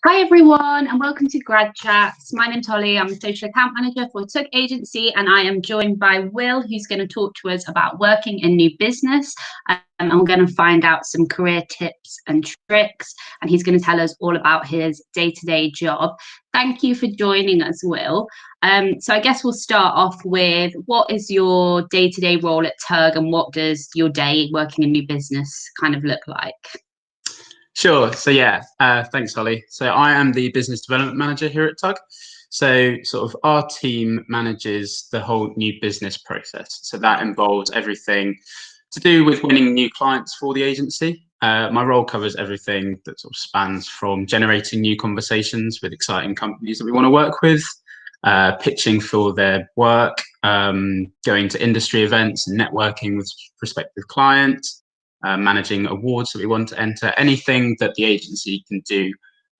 Hi everyone, and welcome to Grad Chats. My name's Holly. I'm a social account manager for a Tug agency, and I am joined by Will, who's going to talk to us about working in new business. And we're going to find out some career tips and tricks, and he's going to tell us all about his day-to-day job. Thank you for joining us, Will. So I guess we'll start off with, what is your day-to-day role at Tug, and what does your day working in new business kind of look like? Sure. Thanks, Holly. So I am the business development manager here at Tug. So sort of our team manages the whole new business process. So that involves everything to do with winning new clients for the agency. My role covers everything that sort of spans from generating new conversations with exciting companies that we want to work with, pitching for their work, going to industry events and networking with prospective clients, managing awards that we want to enter, anything that the agency can do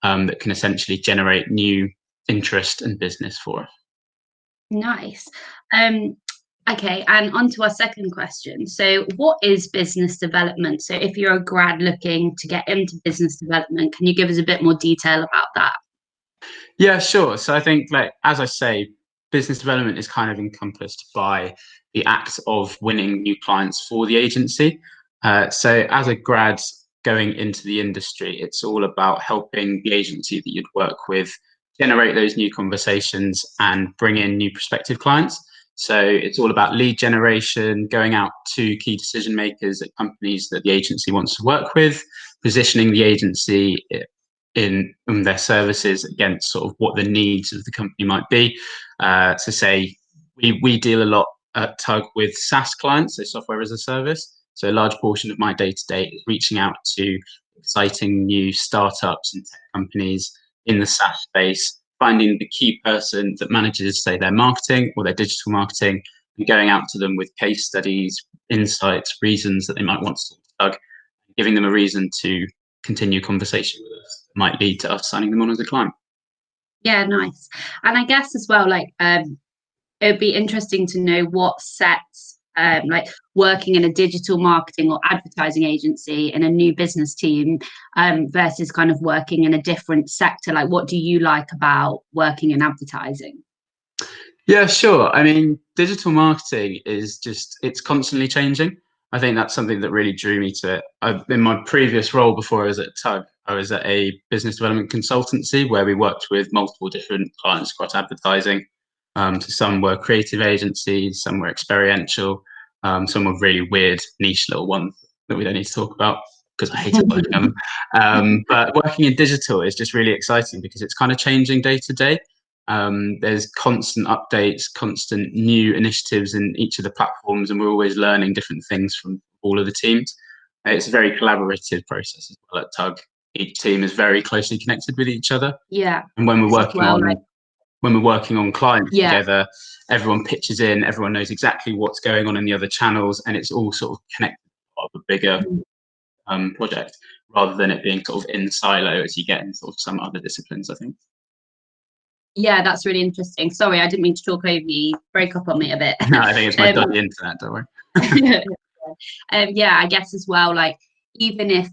that can essentially generate new interest and business for us. Nice. Okay, and on to our second question. So what is business development? So if you're a grad looking to get into business development, can you give us a bit more detail about that? Yeah, sure. So I think, like, as I say, business development is kind of encompassed by the act of winning new clients for the agency. So as a grad going into the industry, it's all about helping the agency that you'd work with generate those new conversations and bring in new prospective clients. So it's all about lead generation, going out to key decision makers at companies that the agency wants to work with, positioning the agency in their services against sort of what the needs of the company might be. So say we deal a lot at Tug with SaaS clients, so software as a service. So a large portion of my day-to-day is reaching out to exciting new startups and tech companies in the SaaS space, finding the key person that manages, say, their marketing or their digital marketing, and going out to them with case studies, insights, reasons that they might want to talk to Tug, giving them a reason to continue conversation with us that might lead to us signing them on as a client. Yeah, nice. And I guess as well, like it would be interesting to know what sets like working in a digital marketing or advertising agency in a new business team versus kind of working in a different sector. Like, what do you like about working in advertising? Yeah, sure. I mean, digital marketing is it's constantly changing. I think that's something that really drew me to it. In my previous role before I was at Tug, I was at a business development consultancy where we worked with multiple different clients across advertising. So some were creative agencies, some were experiential, some were really weird niche little ones that we don't need to talk about because I hate apologizing. But working in digital is just really exciting because it's kind of changing day to day. There's constant updates, constant new initiatives in each of the platforms, and we're always learning different things from all of the teams. It's a very collaborative process as well at Tug. Each team is very closely connected with each other. Yeah. And when we're working Well, on like, clients yeah. together, everyone pitches in, everyone knows exactly what's going on in the other channels, and it's all sort of connected to part of a bigger project, rather than it being sort of in silo as you get in sort of some other disciplines, I think. Yeah, that's really interesting. Sorry, I didn't mean to talk over you. Break up on me a bit. No, I think it's my dodgy internet, don't worry. Yeah, I guess as well, like, even if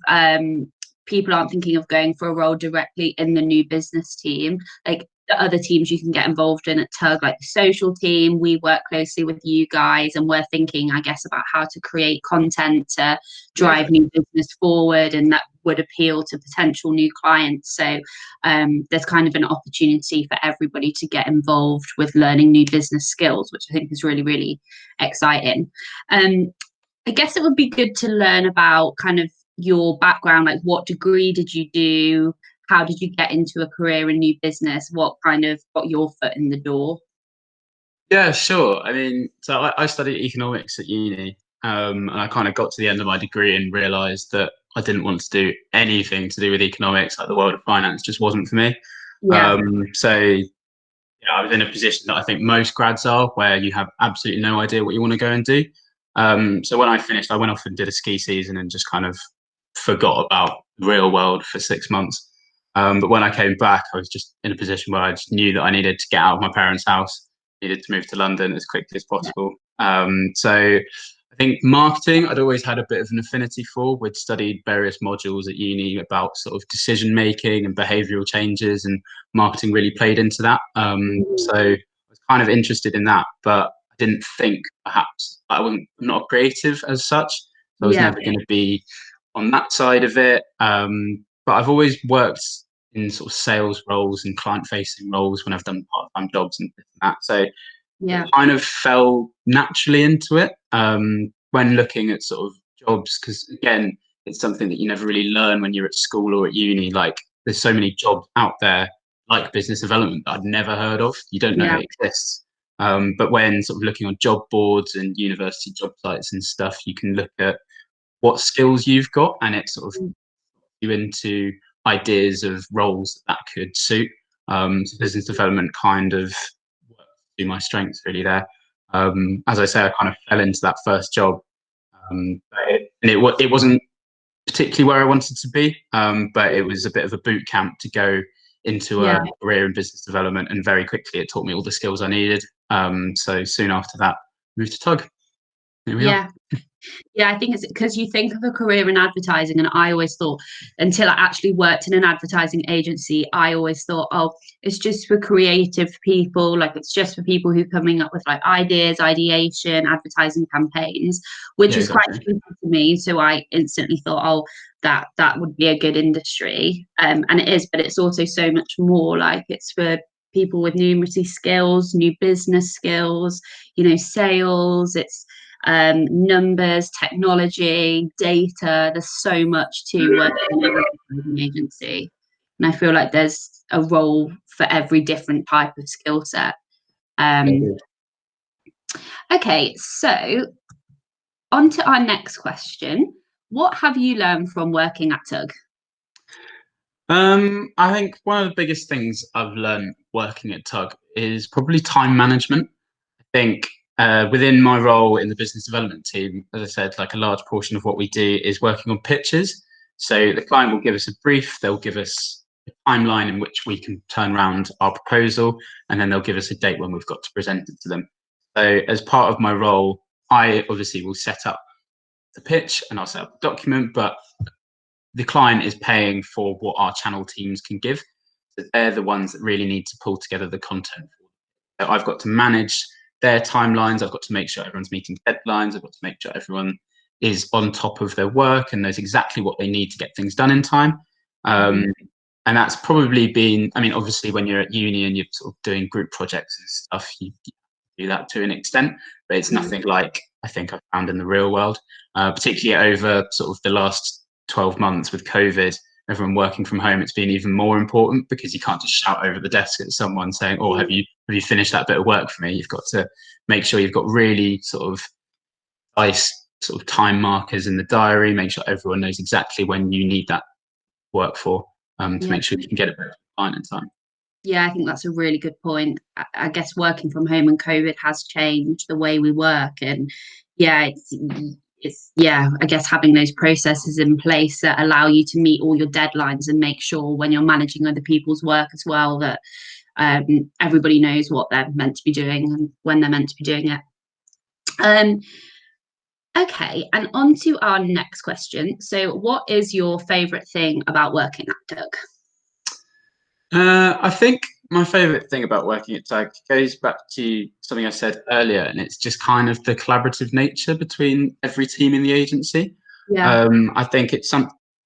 people aren't thinking of going for a role directly in the new business team, like the other teams you can get involved in at Tug, like the social team, we work closely with you guys, and we're thinking, I guess, about how to create content to drive new business forward, and that would appeal to potential new clients. So there's kind of an opportunity for everybody to get involved with learning new business skills, which I think is really, really exciting. I guess it would be good to learn about kind of your background, like what degree did you do? How did you get into a career in new business? What kind of got your foot in the door? Yeah, sure. I mean, so I studied economics at uni, and I kind of got to the end of my degree and realised that I didn't want to do anything to do with economics. Like, the world of finance just wasn't for me. Yeah. I was in a position that I think most grads are, where you have absolutely no idea what you want to go and do. So when I finished, I went off and did a ski season and just kind of forgot about the real world for 6 months. But when I came back, I was just in a position where I just knew that I needed to get out of my parents' house, needed to move to London as quickly as possible. So I I think marketing, I'd always had a bit of an affinity for. We'd studied various modules at uni about sort of decision making and behavioural changes, and marketing really played into that. So I was kind of interested in that, but I didn't think perhaps I'm not a creative as such. So I was Yeah, never going to be on that side of it. But I've always worked in sort of sales roles and client facing roles when I've done part time jobs and that. So yeah, kind of fell naturally into it when looking at sort of jobs, because again, it's something that you never really learn when you're at school or at uni. Like there's so many jobs out there like business development that I'd never heard of. You don't know yeah, it exists. But when sort of looking on job boards and university job sites and stuff, you can look at what skills you've got, and it sort of you into ideas of roles that could suit. So business development kind of works to my strengths really there. As I say, I kind of fell into that first job, it wasn't particularly where I wanted to be, but it was a bit of a boot camp to go into yeah, a career in business development, and very quickly it taught me all the skills I needed. So soon after that, moved to Tug. Here we are. yeah. Yeah, I think it's because you think of a career in advertising, and I always thought, until I actually worked in an advertising agency, I always thought, oh, it's just for creative people, like it's just for people who are coming up with like ideas, ideation, advertising campaigns, which Yeah, is quite exactly. simple to me. So I instantly thought, oh, that would be a good industry, and it is, but it's also so much more. Like it's for people with numeracy skills, new business skills, sales. It's numbers, technology, data. There's so much to work in an advertising agency. And I feel like there's a role for every different type of skill set. Um, okay, so on to our next question. What have you learned from working at Tug? I think one of the biggest things I've learned working at Tug is probably time management. I think within my role in the business development team, as I said, like a large portion of what we do is working on pitches. So the client will give us a brief, they'll give us a timeline in which we can turn around our proposal, and then they'll give us a date when we've got to present it to them. So as part of my role, I obviously will set up the pitch and I'll set up the document, but the client is paying for what our channel teams can give. So they're the ones that really need to pull together the content. So I've got to manage their timelines. I've got to make sure everyone's meeting deadlines. I've got to make sure everyone is on top of their work and knows exactly what they need to get things done in time. Um, and that's probably been, I mean, obviously when you're at uni and you're sort of doing group projects and stuff, you do that to an extent, but it's nothing like I think I've found in the real world, particularly over sort of the last 12 months with COVID, everyone working from home. It's been even more important because you can't just shout over the desk at someone saying, "Oh, have you finished that bit of work for me?" You've got to make sure you've got really sort of nice sort of time markers in the diary. Make sure everyone knows exactly when you need that work for, to Yeah. make sure you can get it back to the client in time. Yeah, I think that's a really good point. I guess working from home and COVID has changed the way we work, and yeah, it's yeah, I guess having those processes in place that allow you to meet all your deadlines and make sure when you're managing other people's work as well that everybody knows what they're meant to be doing and when they're meant to be doing it. Um, okay, and on to our next question. So, what is your favourite thing about working at Doug? I think my favourite thing about working at Tag goes back to something I said earlier, and it's just kind of the collaborative nature between every team in the agency. Yeah, I think it's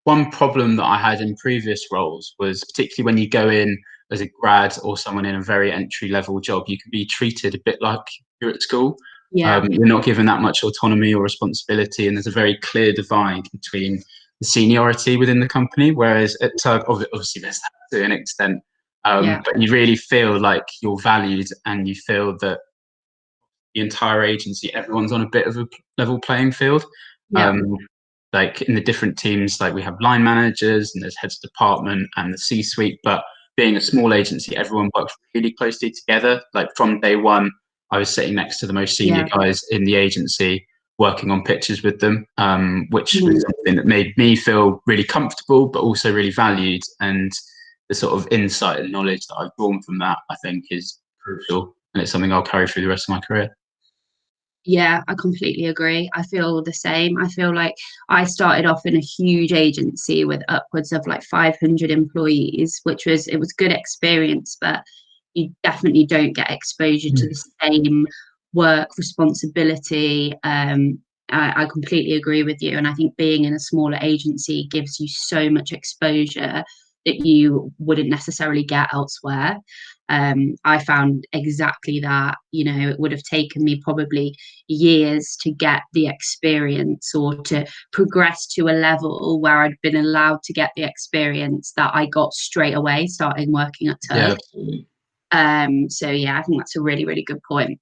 one problem that I had in previous roles was particularly when you go in as a grad or someone in a very entry level job, you can be treated a bit like you're at school. yeah, You're not given that much autonomy or responsibility, and there's a very clear divide between the seniority within the company. Whereas at Tug, obviously there's that to an extent, yeah, but you really feel like you're valued, and you feel that the entire agency, everyone's on a bit of a level playing field. yeah, Um, like in the different teams, like we have line managers and there's heads of department and the C-suite, but being a small agency, everyone works really closely together. Like from day one, I was sitting next to the most senior yeah. guys in the agency, working on pitches with them, which was Mhm. something that made me feel really comfortable, but also really valued. And the sort of insight and knowledge that I've drawn from that, I think, is crucial, and it's something I'll carry through the rest of my career. Yeah, I completely agree. I feel the same. I feel like I started off in a huge agency with upwards of like 500 employees, it was good experience, but you definitely don't get exposure to Mm. the same work responsibility. I completely agree with you. And I think being in a smaller agency gives you so much exposure that you wouldn't necessarily get elsewhere. I found exactly that. You know, it would have taken me probably years to get the experience or to progress to a level where I'd been allowed to get the experience that I got straight away starting working at Yeah, Tug. absolutely. So yeah, I think that's a really, really good point.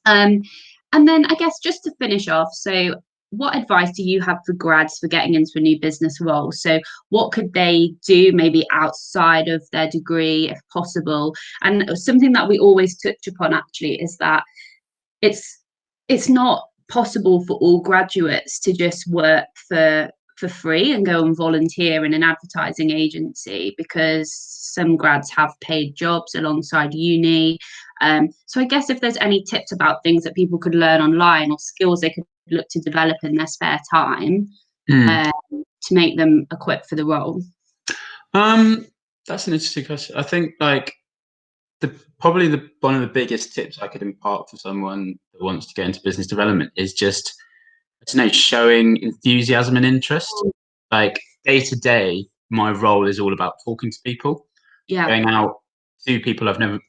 Um, and then I guess just to finish off, so what advice do you have for grads for getting into a new business role? So what could they do maybe outside of their degree if possible? And something that we always touch upon actually is that it's it's not possible for all graduates to just work for free and go and volunteer in an advertising agency, because some grads have paid jobs alongside uni. So I guess if there's any tips about things that people could learn online or skills they could look to develop in their spare time, Mm. um, to make them equipped for the role. Um, that's an interesting question. I think like the probably the one of the biggest tips I could impart for someone that wants to get into business development is just, I don't know, showing enthusiasm and interest. Like day to day, my role is all about talking to people, Yeah, going out to people I've not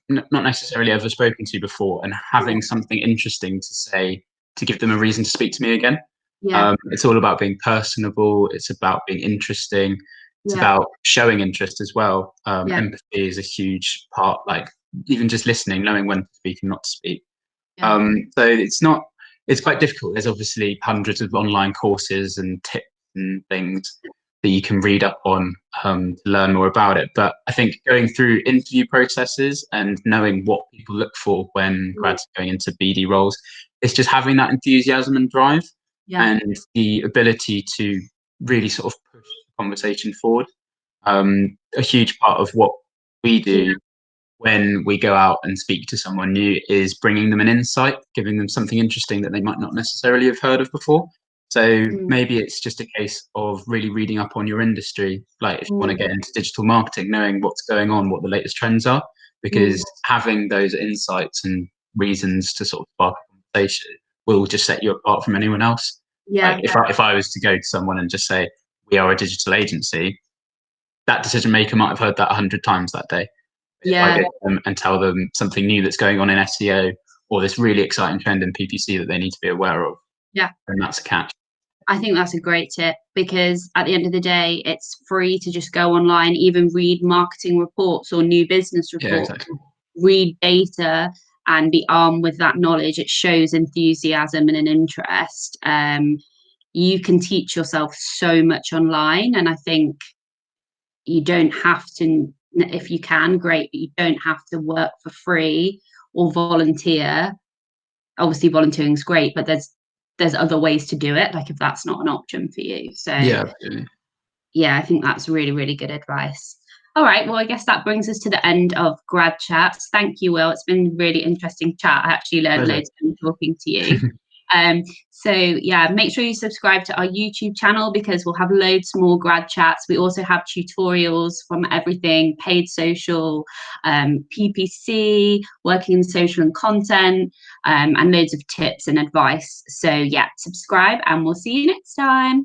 necessarily ever spoken to before, and having something interesting to say to give them a reason to speak to me again. yeah, It's all about being personable. It's about being interesting. It's yeah, about showing interest as well. yeah, Empathy is a huge part. Like even just listening, knowing when to speak and not to speak. yeah, So it's not. It's quite difficult. There's obviously hundreds of online courses and tips and things that you can read up on to learn more about it. But I think going through interview processes and knowing what people look for when grads are going into BD roles, it's just having that enthusiasm and drive yeah, and the ability to really sort of push the conversation forward. A huge part of what we yeah. do when we go out and speak to someone new is bringing them an insight, giving them something interesting that they might not necessarily have heard of before. So Mm, maybe it's just a case of really reading up on your industry. Like if you want to mm, get into digital marketing, knowing what's going on, what the latest trends are, mm. because having those insights and reasons to sort of spark a conversation will just set you apart from anyone else. Like Yeah, if I was to go to someone and just say, we are a digital agency, that decision maker might have heard that 100 times that day. If I yeah, go to them and tell them something new that's going on in SEO or this really exciting trend in PPC that they need to be aware of, yeah. then that's a catch. I think that's a great tip, because at the end of the day, it's free to just go online, even read marketing reports or new business Yeah, reports, exactly. read data and be armed with that knowledge. It shows enthusiasm and an interest. You can teach yourself so much online. And I think you don't have to, if you can, great, but you don't have to work for free or volunteer. Obviously volunteering is great, but there's other ways to do it, like if that's not an option for you. So Yeah, absolutely. yeah, I think that's really, really good advice. All right, well, I guess that brings us to the end of grad chats. Thank you, Will. It's been really interesting chat. I actually learned Pleasure. loads from talking to you. So yeah, make sure you subscribe to our YouTube channel, because we'll have loads more grad chats. We also have tutorials from everything: paid social, PPC, working in social and content, and loads of tips and advice. So yeah, subscribe and we'll see you next time.